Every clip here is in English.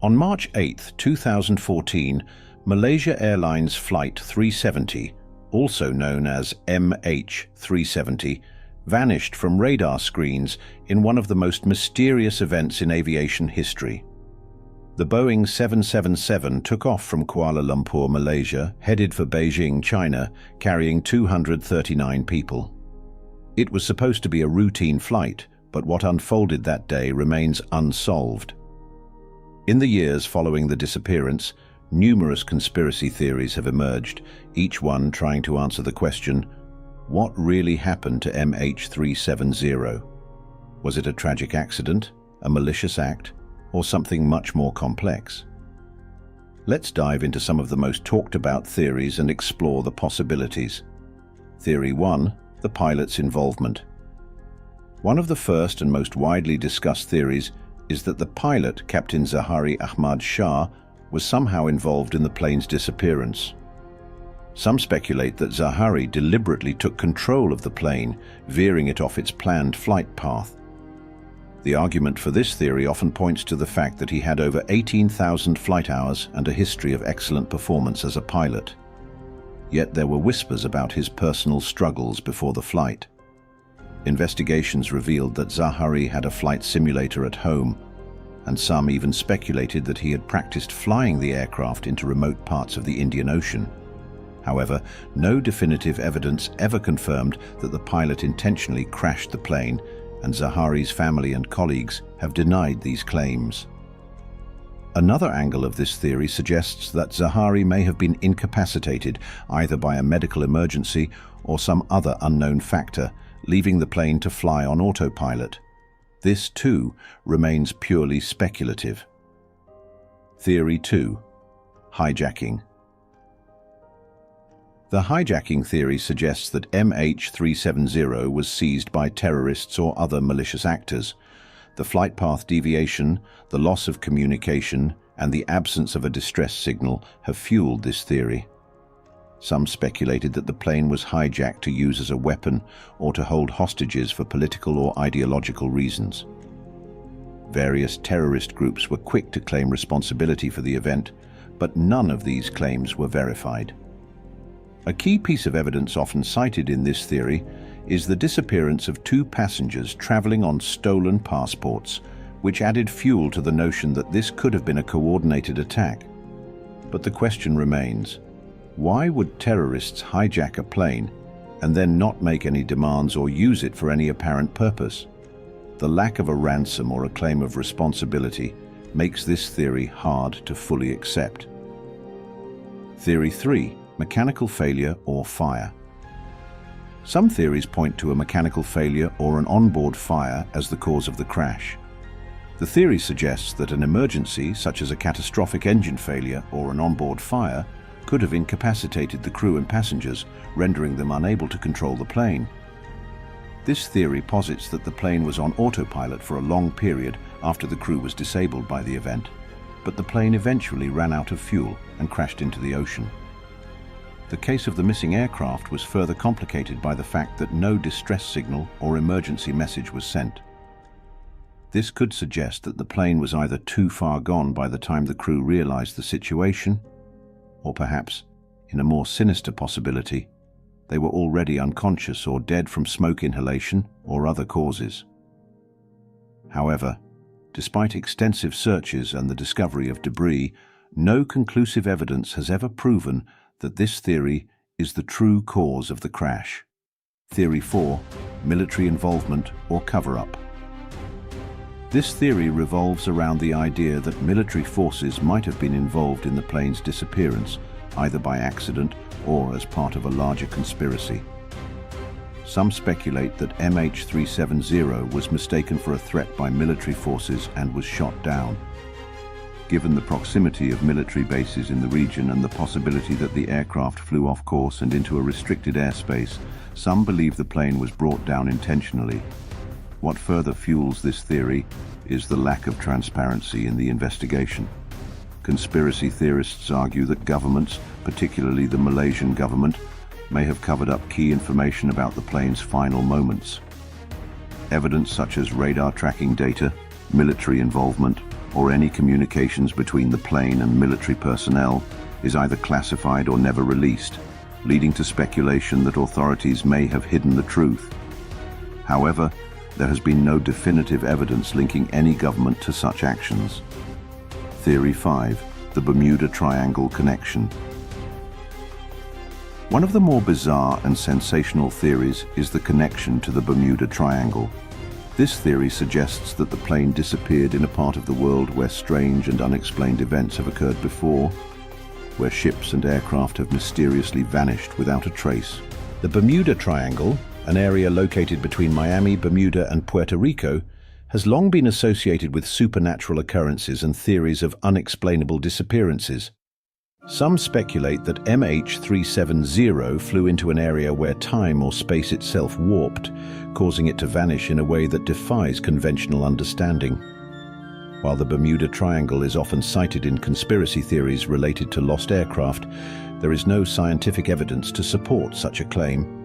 On March 8, 2014, Malaysia Airlines Flight 370, also known as MH370, vanished from radar screens in one of the most mysterious events in aviation history. The Boeing 777 took off from Kuala Lumpur, Malaysia, headed for Beijing, China, carrying 239 people. It was supposed to be a routine flight, but what unfolded that day remains unsolved. In the years following the disappearance, numerous conspiracy theories have emerged, each one trying to answer the question, what really happened to MH370? Was it a tragic accident, a malicious act, or something much more complex? Let's dive into some of the most talked about theories and explore the possibilities. Theory 1. The pilot's involvement. One of the first and most widely discussed theories is that the pilot, Captain Zahari Ahmad Shah, was somehow involved in the plane's disappearance. Some speculate that Zahari deliberately took control of the plane, veering it off its planned flight path. The argument for this theory often points to the fact that he had over 18,000 flight hours and a history of excellent performance as a pilot. Yet there were whispers about his personal struggles before the flight. Investigations revealed that Zahari had a flight simulator at home, and some even speculated that he had practiced flying the aircraft into remote parts of the Indian Ocean. However, no definitive evidence ever confirmed that the pilot intentionally crashed the plane, and Zahari's family and colleagues have denied these claims. Another angle of this theory suggests that Zahari may have been incapacitated either by a medical emergency or some other unknown factor, leaving the plane to fly on autopilot. This, too, remains purely speculative. Theory 2. Hijacking. The hijacking theory suggests that MH370 was seized by terrorists or other malicious actors. The flight path deviation, the loss of communication, and the absence of a distress signal have fueled this theory. Some speculated that the plane was hijacked to use as a weapon or to hold hostages for political or ideological reasons. Various terrorist groups were quick to claim responsibility for the event, but none of these claims were verified. A key piece of evidence often cited in this theory is the disappearance of 2 passengers traveling on stolen passports, which added fuel to the notion that this could have been a coordinated attack. But the question remains, why would terrorists hijack a plane and then not make any demands or use it for any apparent purpose? The lack of a ransom or a claim of responsibility makes this theory hard to fully accept. Theory 3. Mechanical failure or fire. Some theories point to a mechanical failure or an onboard fire as the cause of the crash. The theory suggests that an emergency, such as a catastrophic engine failure or an onboard fire, could have incapacitated the crew and passengers, rendering them unable to control the plane. This theory posits that the plane was on autopilot for a long period after the crew was disabled by the event, but the plane eventually ran out of fuel and crashed into the ocean. The case of the missing aircraft was further complicated by the fact that no distress signal or emergency message was sent. This could suggest that the plane was either too far gone by the time the crew realized the situation, or perhaps, in a more sinister possibility, they were already unconscious or dead from smoke inhalation or other causes. However, despite extensive searches and the discovery of debris, no conclusive evidence has ever proven that this theory is the true cause of the crash. Theory 4. Military involvement or cover-up. This theory revolves around the idea that military forces might have been involved in the plane's disappearance, either by accident or as part of a larger conspiracy. Some speculate that MH370 was mistaken for a threat by military forces and was shot down. Given the proximity of military bases in the region and the possibility that the aircraft flew off course and into a restricted airspace, some believe the plane was brought down intentionally. What further fuels this theory is the lack of transparency in the investigation. Conspiracy theorists argue that governments, particularly the Malaysian government, may have covered up key information about the plane's final moments. Evidence such as radar tracking data, military involvement, or any communications between the plane and military personnel is either classified or never released, leading to speculation that authorities may have hidden the truth. However, there has been no definitive evidence linking any government to such actions. Theory 5. The Bermuda Triangle Connection. One of the more bizarre and sensational theories is the connection to the Bermuda Triangle. This theory suggests that the plane disappeared in a part of the world where strange and unexplained events have occurred before, where ships and aircraft have mysteriously vanished without a trace. The Bermuda Triangle, an area located between Miami, Bermuda, and Puerto Rico, has long been associated with supernatural occurrences and theories of unexplainable disappearances. Some speculate that MH370 flew into an area where time or space itself warped, causing it to vanish in a way that defies conventional understanding. While the Bermuda Triangle is often cited in conspiracy theories related to lost aircraft, there is no scientific evidence to support such a claim.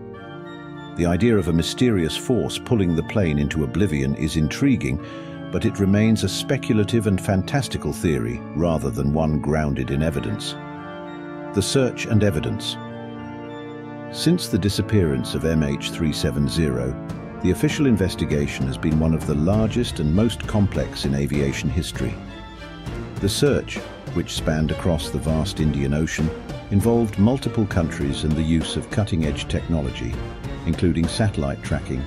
The idea of a mysterious force pulling the plane into oblivion is intriguing, but it remains a speculative and fantastical theory rather than one grounded in evidence. The search and evidence. Since the disappearance of MH370, the official investigation has been one of the largest and most complex in aviation history. The search, which spanned across the vast Indian Ocean, involved multiple countries and the use of cutting-edge technology, including satellite tracking,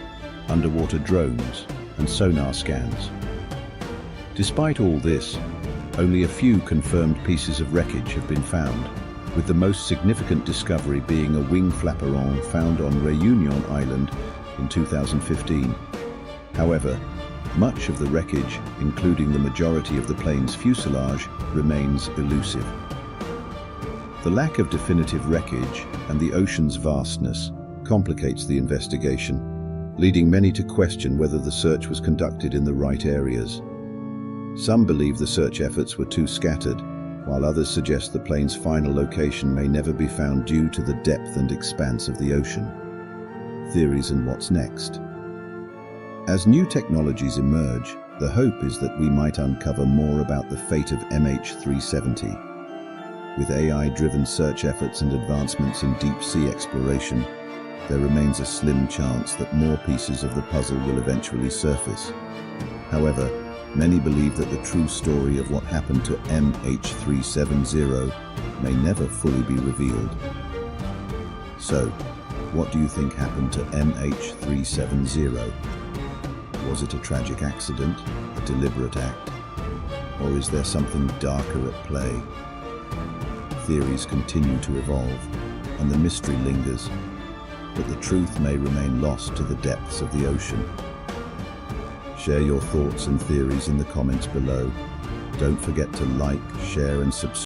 underwater drones, and sonar scans. Despite all this, only a few confirmed pieces of wreckage have been found, with the most significant discovery being a wing flaperon found on Réunion Island in 2015. However, much of the wreckage, including the majority of the plane's fuselage, remains elusive. The lack of definitive wreckage and the ocean's vastness complicates the investigation, leading many to question whether the search was conducted in the right areas. Some believe the search efforts were too scattered, while others suggest the plane's final location may never be found due to the depth and expanse of the ocean. Theories and what's next. As new technologies emerge, the hope is that we might uncover more about the fate of MH370. With AI-driven search efforts and advancements in deep-sea exploration, there remains a slim chance that more pieces of the puzzle will eventually surface. However, many believe that the true story of what happened to MH370 may never fully be revealed. So, what do you think happened to MH370? Was it a tragic accident, a deliberate act, or is there something darker at play? Theories continue to evolve, and the mystery lingers, but the truth may remain lost to the depths of the ocean. Share your thoughts and theories in the comments below. Don't forget to like, share, and subscribe.